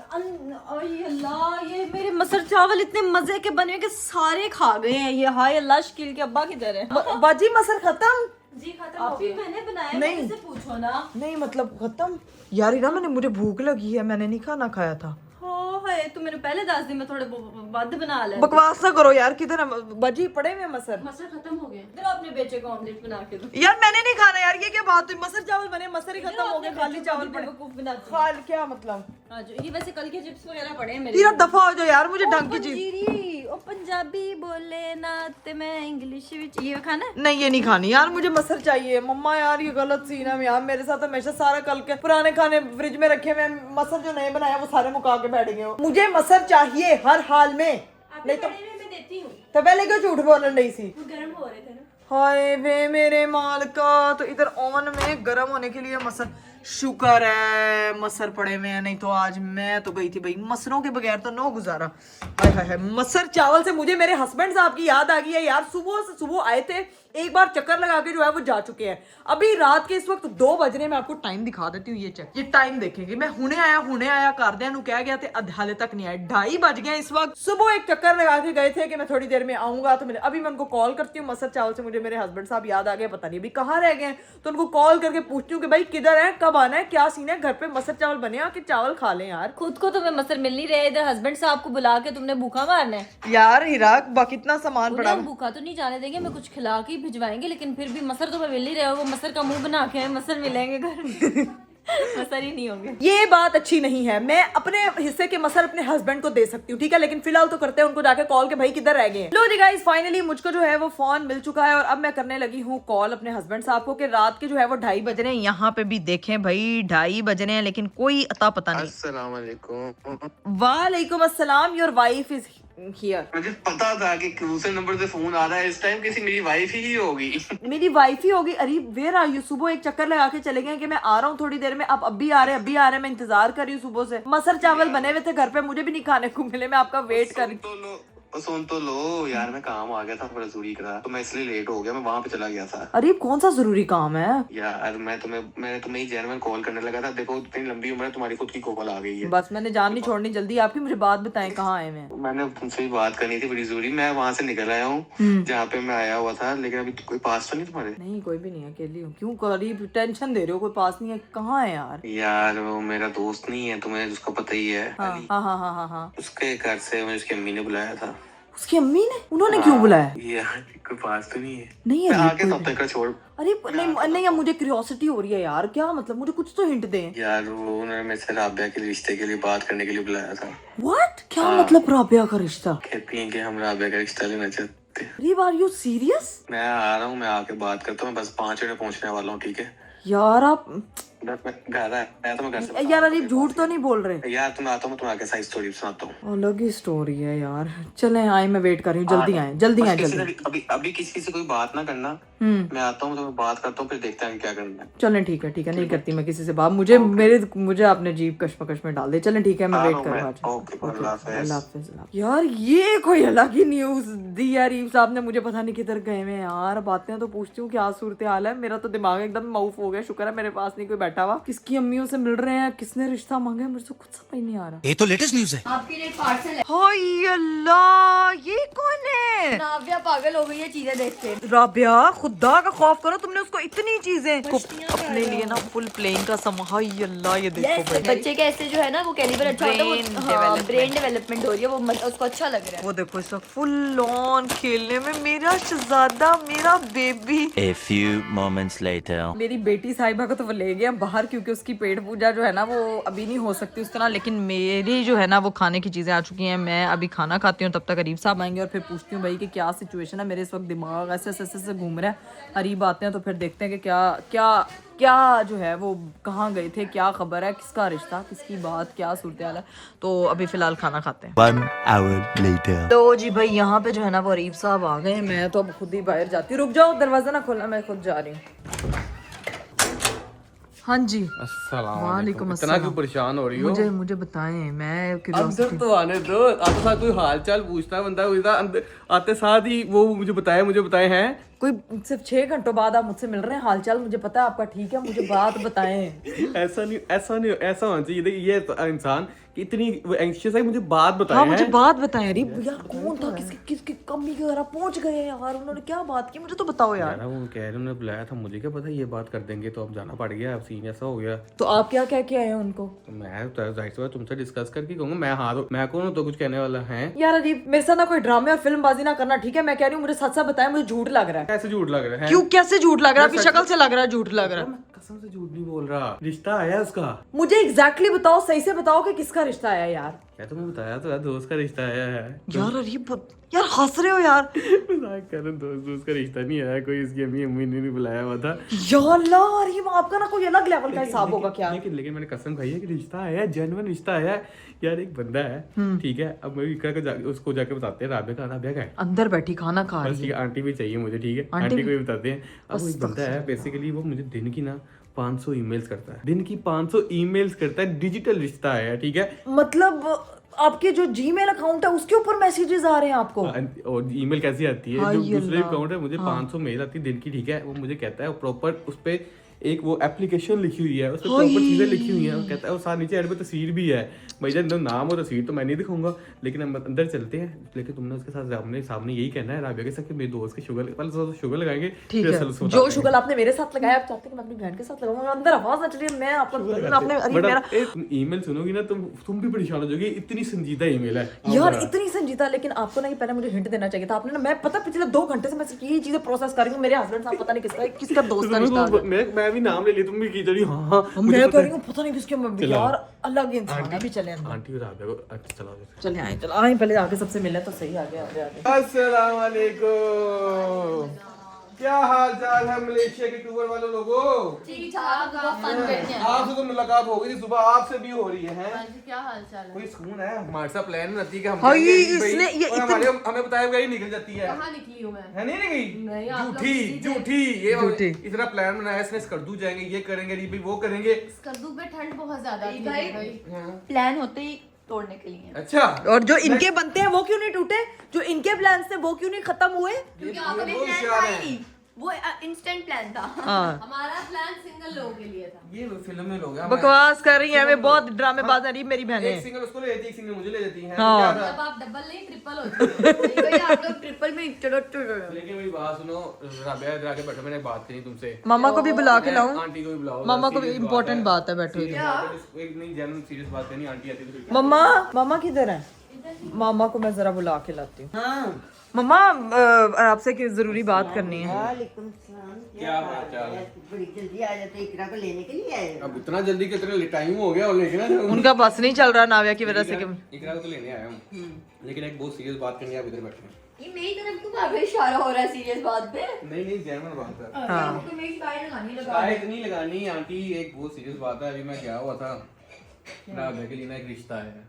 अल्लाह, ये मेरे मसर चावल इतने मजे के बने कि सारे खा गए हैं ये। हाय अल्लाह, शकील के अब्बा किधर है? बाजी मसर खत्म? जी खत्म हो गया। मैंने बनाया, नहीं। मेरे से पूछो ना। नहीं मतलब खत्म यार। हीरा मुझे भूख लगी है, मैंने नहीं खाना खाया था। हाय तू मैंने पहले दस दिन में थोड़े बद बना ले। बकवास ना करो यार। किधर है बाजी? पड़े हुए मसर? मसर खत्म हो गए। इधर अपने बेचे को ऑमलेट बना के दो। यार मैंने नहीं खाना यार, ये क्या बात हुई? मसर चावल बने, मसर ही खत्म हो गए, खाली चावल पड़े। खाल क्या मतलब? ये वैसे कल के चिप्स वगैरह पड़े हैं मेरे। हीरा दफा हो जाओ यार, मुझे ढंग की चीज। पंजीरी ओ पंजाबी बोले ना ते मैं इंग्लिश विच ये खाना है? नहीं ये नहीं खानी यार, मुझे मसर चाहिए। मम्मा यार ये गलत सीन है यार, मेरे साथ हमेशा सारा कल के पुराने खाने फ्रिज में रखे हुए, मसर जो नए बनाया वो सारे मुका के बैठ गए हो। मुझे मसर चाहिए हर हाल में। नहीं तो मैं देती हूँ। तो पहले क्यों झूठ बोलने नहीं सी? गर्म हो रहे थे ना। हाय वे मेरे मालका, तो इधर ओवन में गर्म होने के लिए मसर। शुक्र है मसर पड़े हुए हैं, नहीं तो आज मैं तो गई थी भाई मसरों के बगैर तो नो गुजारा। हाय हाय हाय, मसर चावल से मुझे मेरे हस्बैंड साहब की याद आ गई है यार। सुबह आए थे, एक बार चक्कर लगा के जो है वो जा चुके हैं। अभी रात के इस वक्त 2 बज रहे, मैं आपको टाइम दिखा देती हूँ। ये चेक, ये टाइम देखेंगे। मैं हुने आया कर दिया कह गया थे, हाले तक नहीं आए। 2:30 बज गए इस वक्त। सुबह एक चक्कर लगा के गए थे कि मैं थोड़ी देर में आऊंगा, तो अभी मैं उनको कॉल करती हूँ। मसर चावल से मुझे मेरे हस्बैंड साहब याद आ गए, पता नहीं अभी कहाँ रह गए। तो उनको कॉल करके पूछती हूँ कि भाई किधर है, कब आना है, क्या सीन है, घर पे मसर चावल बने कि चावल खा लें यार। खुद को तुम्हें मसर मिल नहीं रहे, इधर हस्बैंड साहब को बुला के तुमने भूखा मारना है यार। हीरा बाकी इतना सामान पड़ा। हम भूखा तो नहीं जाने देंगे, मैं कुछ खिला के ही भिजवाएंगे, लेकिन फिर भी मसर तो मिल ही रहे हो। वो मसर का मुंह बना के मसर मिलेंगे घर में। मसर ही नहीं होंगे। ये बात अच्छी नहीं है। मैं अपने हिस्से के मसर अपने हस्बैंड को दे सकती हूँ, ठीक है, लेकिन फिलहाल तो करते हैं उनको जाके कॉल के भाई किधर रह गए। लो जी गाइस, फाइनली मुझको जो है वो फोन मिल चुका है और अब मैं करने लगी हूँ कॉल अपने हस्बैंड साहब को कि रात के जो है वो 2:30 बज रहे हैं। यहाँ पे भी देखें भाई 2:30 बज रहे हैं, लेकिन कोई अता पता नहीं। अस्सलाम वालेकुम। वालेकुम अस्सलाम। Your wife is here. मुझे पता था कि दूसरे नंबर से फोन आ रहा है, इस टाइम किसी मेरी वाइफ ही होगी। मेरी वाइफ ही होगी। अरे वेयर आर यू? सुबह एक चक्कर लगा के चले गए कि मैं आ रहा हूँ थोड़ी देर में। आप अभी आ रहे हैं, मैं इंतजार कर रही हूँ सुबह से। मसर चावल बने हुए थे घर पे, मुझे भी नहीं खाने को मिले, मैं आपका वेट कर रही। सुन तो लो यार, मैं काम आ गया था थोड़ा जरूरी करा, तो मैं इसलिए लेट हो गया, मैं वहाँ पे चला गया था। अरे कौन सा जरूरी काम है यार? मैंने तुम्हें ही जेन्युइन कॉल करने लगा था। देखो इतनी लंबी उम्र है, तुम्हारी खुद की कॉल आ गई है। बस मैंने जान नहीं छोड़नी जल्दी आपकी। मुझे बात बताएं कहाँ आए मैं? मैंने तुमसे ही बात करनी थी बड़ी जरूरी। मैं वहाँ से निकल आया हूँ जहाँ पे मैं आया हुआ था, लेकिन अभी कोई पास तो नहीं तुम्हारे? नहीं कोई भी नहीं है, अकेली हूँ। क्यों करीब टेंशन दे रहे हो? कोई पास नहीं है? कहाँ है यार? यार वो मेरा दोस्त नहीं है, तुम्हें उसका पता ही है। अली। हाँ। उसके घर से मुझे उसकी अम्मी ने बुलाया था। उसकी अम्मी ने? उन्होंने क्यों बुलाया? यार कोई पास तो नहीं है? नहीं मैं है आके तब तक का छोड़। अरे नहीं, अब मुझे क्यूरियोसिटी हो रही है यार। क्या मतलब? मुझे कुछ तो हिंट दें यार वो उन्होंने मेरे से राबिया के रिश्ते के लिए बात करने के लिए बुलाया था। व्हाट? क्या मतलब राबिया का रिश्ता? कहती हैं कि हम राबिया का रिश्ता लेना चाहते हैं। अरे आर यू सीरियस? मैं आ रहा हूँ, मैं आके बात करता हूँ, बस 5 मिनट में पहुँचने वाला हूँ, ठीक है? यार आप मैं घर आया तो मैं घर से यार अरीब झूठ तो नहीं बोल रहे? यार तुम्हें आता हूँ, मैं तुम्हें आगे सारी स्टोरी सुनाता हूँ। अलग ही स्टोरी है यार। चले आए, मैं वेट कर रही हूँ, जल्दी आए, जल्दी आए, किसी जल्दी। से अभी किसी से कोई बात ना करना। मैं आता हूँ तो मैं बात करता हूँ, फिर देखते हैं क्या करना है। चलें ठीक है, नहीं करती मैं किसी से बात। मुझे आपने जीप कश्मकश में डाल दे। चलें ठीक है, मैं वेट कर रहा हूँ। ओके, अल्लाह हाफ़िज़। अल्लाह हाफ़िज़। यार ये कोई अलग ही न्यूज दी यार अरीब साहब ने मुझे। पता नहीं किधर गए हैं यार। बातें तो पूछती हूँ क्या सूरत हाल है। मेरा तो दिमाग एकदम माउफ हो गया। शुक्र है मेरे पास नहीं कोई बैठा हुआ। किसकी अम्मियों से मिल रहे हैं, किसने रिश्ता मांगा है, मुझे तो कुछ समझ नहीं आ रहा। ये तो लेटेस्ट न्यूज है। आपके लिए पार्सल है। हाय अल्लाह, ये कौन है? नाविया पागल हो गई है चीजें देख के। राबिया खुदा का खौफ करो, तुमने उसको इतनी चीजें अपने लिए ना फुल प्लेइंग का समा। हाय अल्लाह, ये देखो भाई। बच्चे के ऐसे जो है ना वो कैलिबर अच्छा होता है, वो ब्रेन डेवलपमेंट हो रही है, वो उसको अच्छा लग रहा है। वो देखो इसका फुल ऑन खेलने में मेरा शहजादा, मेरा baby. A few moments later. मेरी बेटी साहिबा को तो वो ले गया बाहर, क्योंकि उसकी पेट पूजा जो है ना वो अभी नहीं हो सकती उस तरह। लेकिन मेरी जो है ना वो खाने की चीजें आ चुकी हैं। मैं अभी खाना खाती हूँ, तब तक अरीब साहब आएंगे और फिर पूछती हूँ भाई कि क्या सिचुएशन है। मेरे इस वक्त दिमाग ऐसे ऐसे घूम रहा है। अरीब आते हैं तो फिर देखते हैं कि क्या जो है वो कहाँ गए थे, क्या खबर है, किसका रिश्ता, किसकी बात, क्या सूरत हाल है। तो अभी फिलहाल खाना खाते हैं। 1 hour later. तो जी भाई यहाँ पे जो है ना वो अरीब साहब आ गए। मैं तो अब खुद ही बाहर जाती हूँ। रुक जाओ, दरवाजा ना खोलना, मैं खुद जा रही हूँ। हाँ जी, अस्सलाम वालेकुम इतना क्यों अस्सलाम। परेशान हो रही हो? मुझे बताएं, मैं अंदर तो आने दो। आते साथ कोई हाल चाल पूछता है बंदा, अंदर आते साथ ही वो मुझे बताए हैं। कोई सिर्फ 6 घंटों बाद आप मुझसे मिल रहे हैं। हालचाल मुझे पता है आपका, ठीक है, मुझे बात बताएं। ऐसा नहीं ऐसा होना चाहिए। देखिए ये तो इंसान कि इतनी एंग्शियस है, मुझे बात बताए हाँ मुझे हैं। बात बताएं। अरे यार कौन था, किसकी कमी के घर आप पहुंच गए यार? उन्होंने क्या बात की, मुझे तो बताओ यार। वो कह रहे उन्होंने बुलाया था, मुझे क्या पता ये बात कर देंगे, तो अब जाना पड़ गया। अब सीन ऐसा हो गया। तो आप क्या कह के आए हैं उनको? तो मैं तो जाहिर सी बात तुमसे डिस्कस करके कहूँगा। मैं कौन हूँ तो कुछ कहने वाला है? यार अरीब मेरे साथ ना कोई ड्रामे और फिल्मबाजी ना करना, ठीक है? मैं कह रही हूँ मुझे सच सच बताएं, मुझे झूठ लग रहा है। कैसे झूठ लग रहा है? क्यों, कैसे झूठ लग रहा है? आपकी शक्ल से लग रहा है झूठ लग रहा है। मैं कसम से झूठ नहीं बोल रहा। रिश्ता आया उसका। मुझे एग्जैक्टली बताओ, सही से बताओ कि किसका रिश्ता आया यार। मैं तुम्हें बताया तो दोस्त का रिश्ता आया है। यार अरीब यार हंस रहे हो यार। मजाक कर रहे हैं, दोस्त का रिश्ता नहीं आया कोई। इसकी अम्मी ने नहीं बुलाया हुआ था। या अल्लाह, अरीब आपका ना कोई अलग लेवल का हिसाब होगा क्या? लेकिन मैंने कसम खाई है कि रिश्ता आया है, जेन्युइन रिश्ता आया है यार। एक बंदा है, ठीक है। अब मैं इकरा को उसको जाके बताते हैं। राबिया का है अंदर बैठी खाना खा बस, रही ठीक है। है। आंटी भी चाहिए मुझे, ठीक है। आंटी आंटी को भी? भी बताते हैं। अब वो एक बंदा है, बेसिकली वो मुझे दिन की ना 500 ईमेल्स करता है। दिन की 500 ईमेल्स करता है। डिजिटल रिश्ता है, ठीक है। मतलब आपके जो जीमेल अकाउंट है उसके ऊपर मैसेजेस आ रहे हैं आपको? और ईमेल कैसी आती है? हाय जो दूसरे अल्लाह। अकाउंट है, मुझे 500 मेल आती है दिन की, ठीक है। वो मुझे कहता है प्रॉपर उस पे एक वो एप्लीकेशन लिखी हुई है, उस पे प्रॉपर चीजें लिखी हुई हैं। वो कहता है वो साथ नीचे एड पे तस्वीर भी है। भाई जब नाम और तस्वीर तो मैं नहीं दिखाऊंगा, लेकिन हम अंदर चलते हैं। लेकिन तुमने उसके साथ सामने यही कहना है राबिया के साथ कि मेरे दोस्त के शुगर, पहले तो शुगर लगाएंगे, ठीक फिर है। असल उसको जो बताएंगे। शुगर आपने मेरे साथ लगाया, आप चाहते हैं कि मैं अपनी बहन के साथ लगाऊंगा? अंदर आवाज ना चलिए, मैं आपको आपने अरे बट मेरा ईमेल सुनोगी ना तुम भी परेशान हो जाओगी। इतनी संजीदा ईमेल है यार, इतनी संजीदा। लेकिन आपको ना पहले मुझे हिंट देना चाहिए था। आपने ना, मैं पता पिछले 2 घंटे से मैं सिर्फ यही चीजें प्रोसेस कर रही हूँ। मेरे हस्बैंड साहब पता नहीं किसका दोस्त का रिश्ता आ गया। मैं भी नाम ले लिया, तुम भी की जड़ी। हाँ मैं कह रही हूँ पता नहीं किसके। यार अलग इंसान है। अभी चले अंदर, आंटी को राबिया को अच्छा चला चले आए पहले आके सबसे मिले तो सही। आगे अस्सलाम वालेकुम। क्या हाल चाल है मलेशिया के टूर वाले लोगों? ठीक ठाक, बहुत फन बैठे हैं। आपसे तो मुलाकात हो गई थी सुबह, आपसे भी हो रही है। क्या हाल चाल है? कोई सुकून है? हमारे साथ प्लान बनाती है कि हम हाँ, जाएंगे ये भाई, इसने- ये और हमारे हमें बताया गया ही निकल जाती है। कहाँ निकली हूँ मैं? है नहीं निकली? नहीं, आप लोग झूठी ये इतना प्लान बनाया इसने। स्कर्दू जाएंगे, ये करेंगे, भाई वो करेंगे। कद्दू में ठंड बहुत ज्यादा थी भाई। प्लान होते ही तोड़ने के लिए। अच्छा, और जो इनके बनते हैं वो क्यों नहीं टूटे? जो इनके प्लान्स थे वो क्यों नहीं खत्म हुए? क्योंकि आपने वो प्लान होशियार था है। ही नहीं, वो इंस्टेंट प्लान था। हाँ हमारा प्लान सिंगल लोगों के लिए था। ये फिल्म में लोग हैं। बकवास कर रही है, मैं बहुत ड्रामेबाज है मेरी एक बहनें। सिंगल उसको ले जाती है, एक सिंगल मुझे ले जाती है। हाँ। क्या था? अब आप डबल नहीं ट्रिपल होते हैं। आप लोग ट्रिपल में चलो। लेकिन मेरी बात सुनो राबिया, इधर आके बैठो, मैंने बात करनी तुमसे। मामा को भी बुला के लाऊं? आंटी को भी बुलाओ। मामा को भी serious इम्पोर्टेंट बात है, बैठो इधर। एक नहीं जनरल सीरियस बात करनी। आंटी आती है तो मम्मा किधर है? मामा को मैं जरा बुला के लाती हूँ। हाँ मम्मा, आपसे कोई जरूरी बात करनी है। वालेकुम सलाम। क्या हाल चाल है? बड़ी जल्दी आ जाते, इकरा को लेने के लिए आए हो? अब इतना जल्दी कितने टाइम हो गया और लेके ना जाऊं। उनका बस नहीं चल रहा नाविया की वजह से। इकरा को तो लेने आया हूँ, लेकिन एक बहुत सीरियस बात करनी है। आप इधर बैठे ये मेरी तरफ क्यों बार बार इशारा हो रहा है सीरियस बात पे? नहीं जैनवन बात है। हाँ तो मेरी शिकायत लगानी लगा शायद नहीं लगानी आंटी, एक बहुत सीरियस बात है। अभी मैं गया हुआ था, राधा के लिए ना एक रिश्ता है।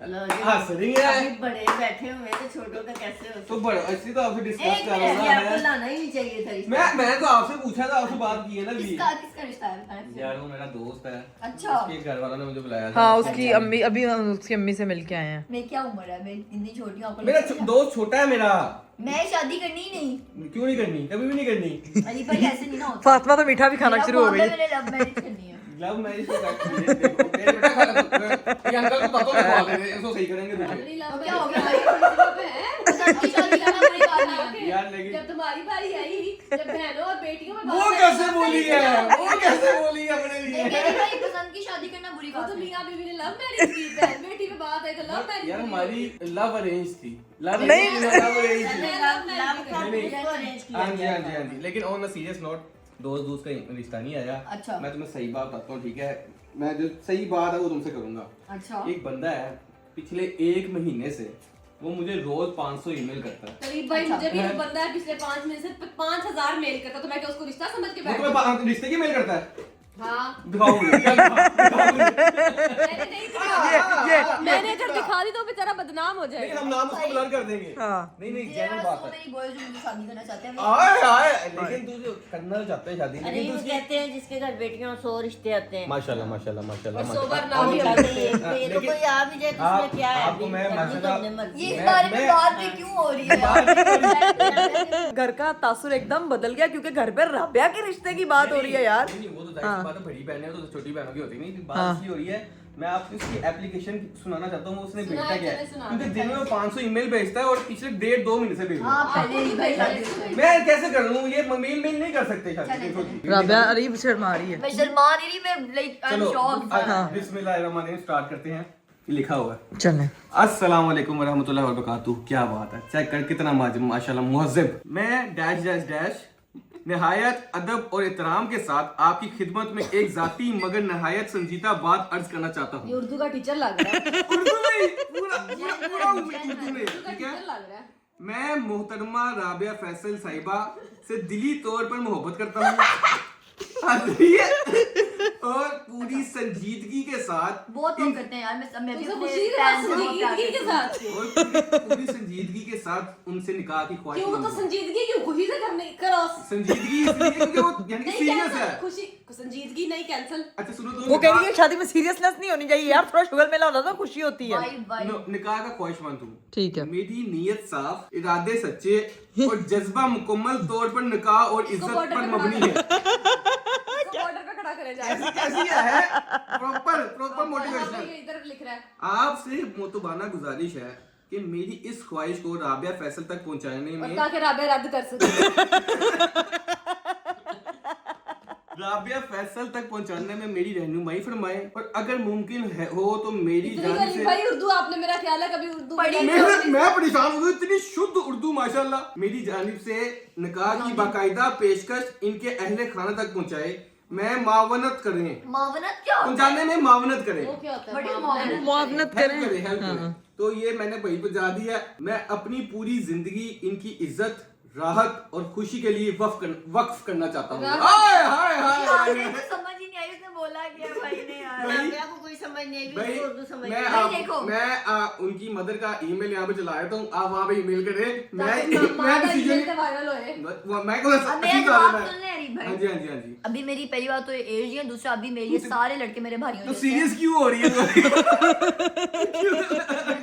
लो जी, हंस रही है अभी बड़े बैठे हुए तो छोटों का कैसे हो तो बड़ा इसलिए तो आपसे डिस्कस एक कर मिनट, रहा आपको है। लाना ही नहीं चाहिए था रिश्ता। मैं तो आपसे पूछा था, आपसे बात की है ना अभी। किसका रिश्ता है? यार वो मेरा दोस्त है, अच्छा उसके घर वालों ने मुझे बुलाया था। हाँ उसकी अम्मी, अभी उसकी अम्मी से मिल के आए हैं। मैं क्या उम्र है? मैं इतनी छोटी हूँ आपको मेरा लगता है? दोस्त छोटा है मेरा। मैं शादी करनी ही नहीं। क्यों नहीं करनी? कभी भी नहीं करनी। अली भाई ऐसे नहीं ना होता। फातिमा तो मीठा भी खाना मेरा शुरू हो ख्वाब है, गई। मैंने लव मैरिज करनी है। लव मैरिज तो करती है, देखो मेरे बेटा ये अंकल को पता लगा देंगे, इसको सही करेंगे तुझे। अब क्या हो गया भाई? पसंद की शादी करना बड़ी बात है। यार लेकिन जब तुम्हारी बारी आई, जब बहनों और बेटियों में वो कैसे बोली है? वो कैसे बोली है अपने लिए? लेकिन भाई पसंद की शादी करना बुरी वो बात तो है। मियां बीवी ने लव मैरिज की, बहन बेटी में बात है तो लव मैरिज। यार हमारी लव अरेंज थी। लव नहीं। लव अरेंज थी। लव का नहीं, नहीं। उसको अरेंज किया हाँ जी गया हाँ जी था। हाँ जी। लेकिन ऑन अ सीरियस नोट, दोस्त का रिश्ता नहीं आया। अच्छा। मैं तुम्हें सही बात बताता हूँ, ठीक है? मैं जो सही बात है वो तुमसे करूंगा। अच्छा एक बंदा है, पिछले 1 महीने से वो मुझे रोज 500 ईमेल करता है। करीब भाई मुझे भी एक बंदा है पिछले 5 महीने से 5000 मेल करता, तो मैं क्या उसको रिश्ता समझ के वो बैठ तुम्हें रिश्ते की मेल करता है? हाँ दिखाओ मुझे, क्या दिखाओ मुझे। मैंने नहीं दिखा, मैंने अगर दिखा दी तो बेचारा बदनाम हो लेकिन जाएगा। हम नाम उसको ब्लर कर देंगे। हाँ। नहीं ये जेन्युइन बात है। मेरी बॉयज जो मुझे शादी करना चाहते हैं आए आए, लेकिन तू जो करना चाहते हैं शादी, अरे लेकिन वो तू कहते हैं जिसके घर बेटियों 100 रिश्ते आते हैं। माशाल्लाह माशाल्लाह माशाल्लाह सोबर माशाल्लाह। नाम भी अब आते ये ये तो लेकिन कोई आ भी जाए तो उसमें क्या है? आपको मैं अपनी तो माशाल्लाह- अपनी मर्जी ये है। इस बारे में बात भी क्यों हो रही है यार? घर का तासुर एकदम बदल गया क्योंकि घर पे राबिया के रिश्ते की बात हो रही है यार। नहीं, वो तो जाहिर सी बात है, बड़ी बहन है तो छोटी बहनों की होती नहीं। बात इसलिए हो रही है, मैं आपको इसकी एप्लीकेशन सुनाना चाहता हूँ। उसने भेजा क्या है, क्योंकि दिन में 500 ईमेल भेजता है और पिछले 1.5-2 महीने से भेज रहा हाँ पहले ही भाई शादी हो गई। है। मैं कैसे कर लूँ? ये मेल नहीं कर सकते शादी। राबिया अरीब शर्मा रही है। मैं शर्मा नहीं रही, मैं लाइक आई एम चलो शॉक्ड। बिस्मिल्लाहिर्रहमानिर्रहीम स्टार्ट करते हैं। लिखा हुआ है, चलें। अस्सलाम वालेकुम वरहमतुल्लाहि वबरकातुहू। क्या बात है, चेक कर कितना माशाल्लाह मुहज्जब। मैं डैश डैश डैश निहायत अदब और एहतराम के साथ आपकी खिदमत में एक जाती मगर निहायत संजीदा बात अर्ज करना चाहता ये हूँ। उर्दू का टीचर लग रहा है। उर्दू में पूरा उर्दू में, उर्दू का ठीक है? टीचर लग रहा है। मैं मोहतरमा राबिया फैसल साहिबा से दिली तौर पर मोहब्बत करता हूँ और पूरी संजीदगी के साथ बहुत लोग करते हैं यार, मैं भी तुझे अपने खुशी के fans साथ, को बहुत प्यार संजीदगी के करती हूँ। साथ। और पूरी संजीदगी के साथ उनसे निकाह की ख्वाहिश क्यों? तो मंद हूँ। संजीदगी क्यों? खुशी से करने करो। संजीदगी इसलिए क्योंकि वो यानी कि नहीं सीरियस कैंसिल, है। खुशी संजीदगी नहीं कैंसिल। अच्छा सुनो तो वो कह रही है शादी में सीरियसनेस नहीं होनी चाहिए यार, थोड़ा शुगर मेला होना तो खुशी होती है। भाई भाई निकाह का ख्वाहिशमंद हूँ। ठीक है। मेरी नीयत साफ, इरादे सच्चे और जज्बा मुकम्मल तौर पर निकाह और इज्जत border पर पे मबनी है। इसको बॉर्डर पे खड़ा करे जाए। ऐसी है प्रॉपर मोटिवेशन। ये इधर लिख रहा है। आपसे मोतबाना गुजारिश है कि मेरी इस ख्वाहिश को राबिया फैसल तक पहुंचाने और में ताकि राबिया रद्द कर सके। राबिया फैसल तक पहुंचाने में मेरी रहनुमाई फरमाए और अगर मुमकिन हो तो मेरी इतनी जानिब गली से भाई उर्दू आपने, मेरा ख्याल है कभी उर्दू पढ़ी मैं परेशान हो गई, इतनी शुद्ध उर्दू माशाल्लाह। मेरी जानिब से निकाह की बाकायदा पेशकश इनके अहले खाना तक पहुंचाए। मैं मावनत करें, मावनत क्या होता है? पहुंचाने में मावनत करें, वो क्या होता What is है? मावनत? मुआवनत हेल्प करें। करें, हेल्प करें। तो ये मैंने वही पहुंचा दिया। मैं अपनी पूरी जिंदगी इनकी इज्जत, राहत और खुशी के लिए वक्फ करना चाहता हूँ। हाय हाय हाय मुझे तो समझ ही नहीं आई उसने बोला क्या भाई ने यार। भाई, राबिया को कोई समझ नहीं आई, भाई, उसको उर्दू समझ मैं नहीं भाई, आप- देखो। मैं उनकी मदर का ईमेल यहाँ पे चला देता हूँ, आप वहाँ पे ईमेल करें। मैं माँ का डिसीजन ईमेल से वायरल होए। मैं को अब मेरा जवाब सुन ले अरीब हाँ भाई। जी हाँ जी हाँ जी। अभी मेरी पहली बात तो एज ही है, दूसरा अभी मेरे ये सारे लड़के मेरे भाई तो सीरियस क्यों हो रही है?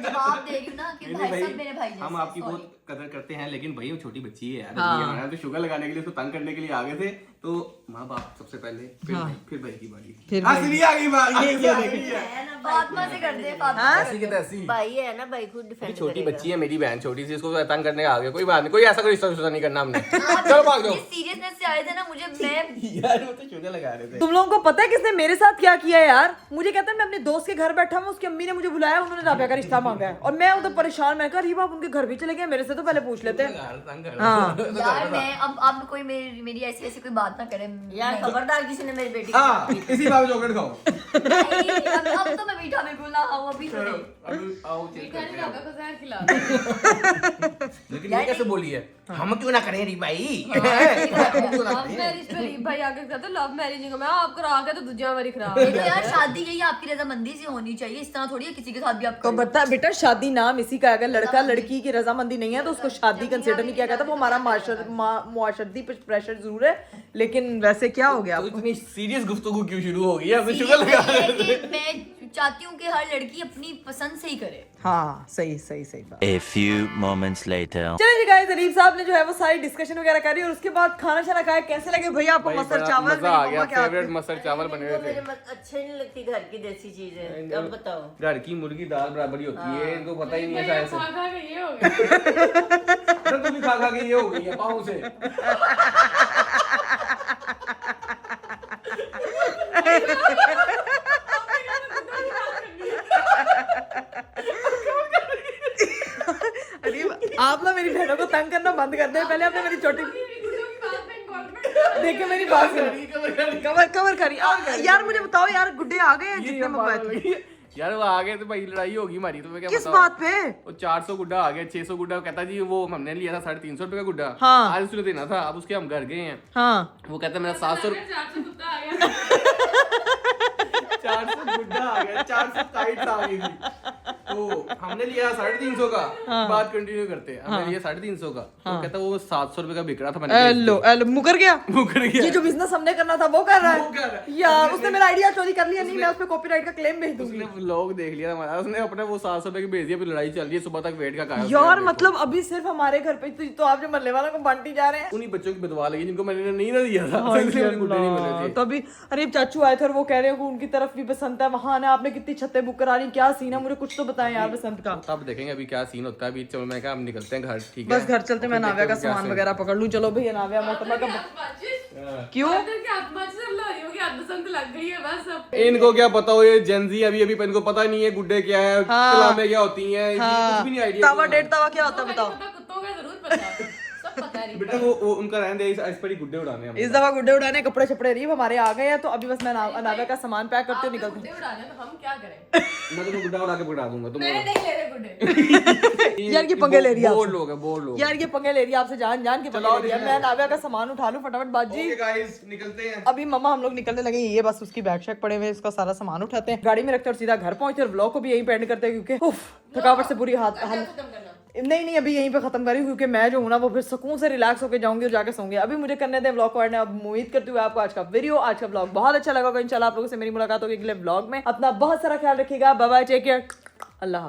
जवाब दे रही हूँ ना कि नहीं, भाई भाई, सब मेरे भाई जैसे हम आपकी sorry। बहुत कदर करते हैं, लेकिन भाई वो छोटी बच्ची है यार। हाँ। अभी हमारा तो शुगर लगाने के लिए, उसको तंग करने के लिए आ गए थे। तो माँ बाप सबसे पहले, फिर भाई की बारी। फिर हाँ, भाई। सीधी आ गई बात। आगे से आ गई है। है ना, फातिमा से कर दे, फातिमा हाँ? से ऐसी कर की दे। तैसी। भाई है ना, भाई खुद डिफेंड छोटी करेगा। बच्ची है मेरी बहन, छोटी सी, इसको तंग करने का आ गया। कोई बात नहीं, कोई ऐसा कोई रिश्ता नहीं करना हमने। चलो भाग जाओ। ये सीरियसनेस से आए थे ना, मुझे मैं यार वो तो शुगर लगा रहे थे। तुम लोगों को पता है किसने मेरे साथ क्या किया है यार? मुझे कहता है मैं अपने दोस्त के घर बैठा हूँ, उसकी अम्मी ने मुझे बुलाया, उन्होंने राबिया का रिश्ता मांगा है और मैं उधर परेशान। मैं कहा रीबा आप उनके घर भी चले गए, मेरे से तो पहले पूछ लेते हैं। हाँ। यार मैं अब कोई मेरी ऐसी ऐसी कोई बात बात ना करे यार खबरदार किसी ने मेरी बेटी हाँ इसी बात चॉकलेट खाओ नहीं, अब तो मैं मीठा बिल्कुल ना खाऊं अभी तो नहीं। अभी आओ चेक करते हैं को जहर खिला लेकिन ये कैसे बोली है हम क्यों ना करें री भाई लव मैरिज पे रीप भाई आगे कहते लव मैरिज को मैं आप करा के तो दूसरा बारी खराब ये तो यार शादी यही आपकी रजामंदी से होनी चाहिए, इस तरह थोड़ी है किसी के साथ भी आप तो करो। बता बेटा शादी नाम इसी का है, अगर लड़का लड़की की रजामंदी नहीं है तो उसको शादी कंसिडर नहीं किया जाता। वो हमारा मुआशरती प्रेशर जरूर है, लेकिन वैसे क्या हो गया तो आपको? इतनी सीरियस गुफ्तगू क्यों शुरू हो गई है हमने शुगर लगा मैं चाहती हूँ कि हर लड़की अपनी पसंद से ही करे। हाँ सही सही सही बात। A few moments later. चलिए जी गाइस, अलीफ साहब ने जो है वो सारी डिस्कशन वगैरह करी और उसके बाद खाना शाना खाया। कैसे लगे भैया आपको मसर चावल? मजा आ गया फेवरेट मसर चावल बने हुए थे मेरे अच्छे नहीं लगती घर की देसी चीजें। अब बताओ घर की मुर्गी दाल बराबर ही होती है, इनको पता ही नहीं है शायद से खा खा के ये हो गया अरे तुम भी खा खा के ये हो गई है पाँव से अरे आप ना मेरी बहनों को तंग करना बंद कर दे। पहले आपने मेरी छोटी देखिए मेरी बात कवर कवर करी यार। मुझे बताओ यार, गुड्डे आ गए हैं जितने मंगवाए थे? यार वो आ गए तो भाई लड़ाई होगी हमारी, तो मैं क्या किस बताऊं? बात पे? वो 400 गुड्डा आ गया, 600 गुड्डा कहता जी वो हमने लिया था 350 रुपए का गुड्डा। हाँ। आज उसने देना था, अब उसके हम घर गए हैं। हाँ वो कहता मेरा 700 कुत्ता आ गया 400 गुड्डा आ गया, 400 काइट्स आ गई थी। तो हमने लिया 350 का, बात कंटिन्यू करते हैं। हमने लिया 350 का, तो कहता वो 700 रुपए का बिक रहा था, मैंने एलो एलो मुकर गया। मुकर गया। ये जो बिजनेस हमने करना था वो कर रहा वो कर रहा है है। यार। उसने मेरा आइडिया चोरी कर लिया। नहीं मैं उस पे कॉपीराइट का क्लेम भेज दूंगी। उसने लोग देख लिया था हमारा, उसने अपने वो 700 रुपए की भेज दिया, फिर लड़ाई चल रही है सुबह तक वेट का खाया उसने, यार देखो। मतलब अभी सिर्फ हमारे घर पे तो आप जो मरने वालों को बांटी जा रहे हैं। उन्हीं बच्चों की बदवा लगी जिनको मैंने नहीं ना दिया था, इसलिए मुझे गुड्डे नहीं मिले थे। तो अभी अरे चाचू आए थे और वो कह रहे हैं कि उनकी तरफ भी बसंत है वहां ना। आपने कितनी छतें बुक करा ली, क्या सीन है? मुझे कुछ तो बताएं यार बसंत का। तब देखेंगे अभी क्या सीन होता है। अभी चलो मैं कहा हम निकलते हैं घर, ठीक है? बस घर चलते, मैं नाव्या का सामान वगैरह पकड़ लूं। चलो भैया नाव्या मोहतरमा का क्यों? लग गई है बस अब इनको क्या पता हो, ये जेंजी अभी अभी इनको पता नहीं है गुड्डे क्या है, कलामे क्या होती हैं, कुछ भी नहीं आइडिया। तावा डेढ़ तावा क्या होता है बताओ? कुत्तों का जरूर पता सब पता है बेटा वो उनका रहने दे, इस पर ही गुड्डे उड़ाने हैं। इस दफा गुड्डे उड़ाने कपड़े छपड़े नहीं हमारे आ गए हैं। तो अभी बस मैं नाव्या का सामान पैक करते हुए निकलती हूँ। उड़ाने तो हम क्या करें मैं तो गुड्डा उड़ा के पकड़ा दूंगा तुम। मैं नहीं ले रहे गुड्डे यार ये पंगे ले रही है बोल आपसे। लोग है, बोल लोग। यार ये पंगे ले रही है आपसे, जान जान के पंगे ले रही है। मैं नाव्या का सामान उठा लूं फटाफट बाजी। ओके गाइस निकलते हैं। अभी मम्मा हम लोग निकलने लगे। ये बस उसकी बैग शैग पड़े हुए, इसका सारा सामान उठाते हैं, गाड़ी में रखते हैं और सीधा घर पहुंचते हैं। व्लॉग को भी यहीं पे एंड करते हैं क्योंकि उफ थकावट से बुरी हाल। नहीं अभी यहीं पे खत्म करी क्योंकि मैं जो हूं ना वो फिर सुकून से रिलैक्स होकर जाऊंगी और जाके सोऊंगी। अभी मुझे करने दें व्लॉग को एंड। अब उम्मीद करती हूँ आपको आज का वीडियो, आज का व्लॉग बहुत अच्छा लगा होगा। इंशाल्लाह आप लोगों से मेरी मुलाकात होगी अगले व्लॉग में। अपना बहुत सारा ख्याल रखिएगा। बाय बाय, टेक केयर, अल्लाह हाफिज़।